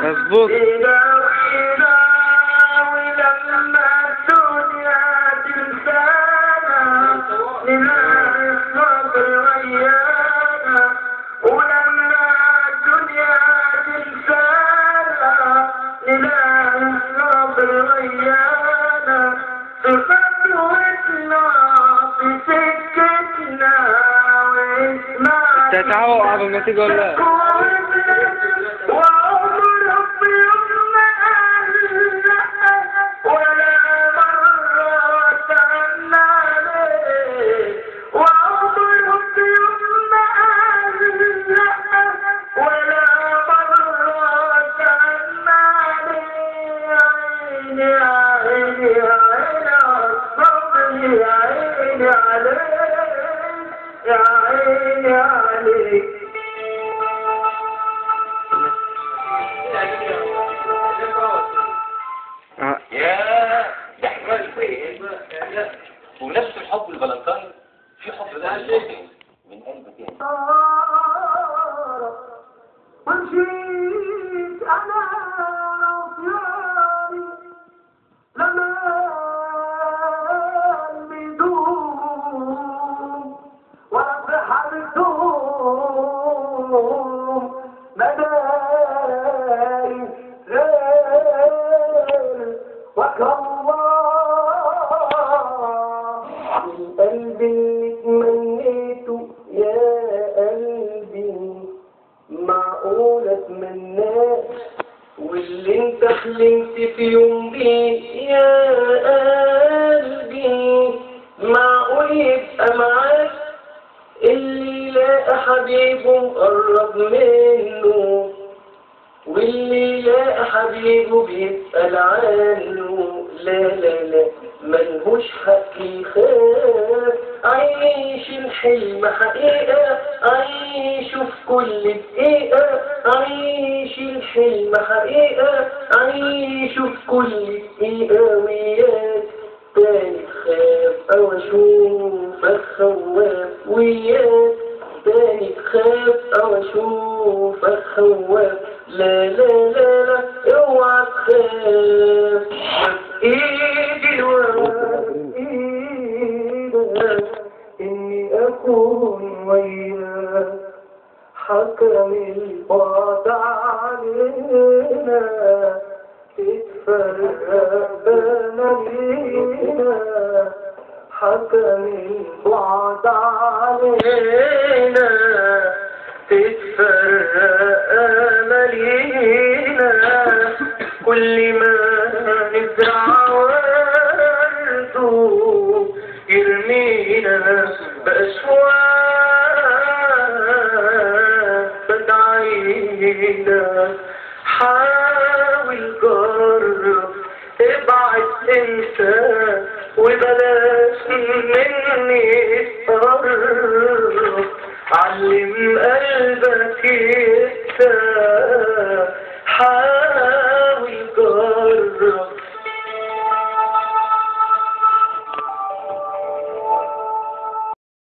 مظبوط. ولما الدنيا تنسانا نلاقي الصبر ويانا، ولما الدنيا تنسانا نلاقي الصبر ويانا، في خطوتنا في سكتنا واسمعنا. تتعوق قبل ما تيجي ولا لا؟ يا عيني عليك. يا ده حكاية فين؟ ونفس الحب الفالنتاين في حب ده من قلب تاني. ومشيت أنا عصياني لما بدون ولا فرحة بدون مداري غير وكالله من قلبي تمنيته يا قلبي معقول اتمناه، واللي انت حلمت في يوم بيه يا قلبي معقول يبقى معاك، اللي لاقى حبيبه مقرب منه، واللي لاقى حبيبه بيسأل عنه. لا لا لا ملهوش حق يخاف، عيش الحلم حقيقة، عيشه في كل دقيقة، عيش الحلم حقيقة، عيشه في كل دقيقة. وياك تاني تخاف أو أشوفك خواف، وياك تاني تخاف أو أشوفك خواف. لا لا لا لا اوعى تخاف، ايدي الورد ايدك اني اكون وياك، حكم البعد علينا تتفرق بينا، حكم البعد علينا تتفرق أملينا. كل ما نزرع ورده يرمينا بأشواق بدعينا. حاول جرب ابعد انسى وبلاش مني تقرب، علم قلبك ينسى.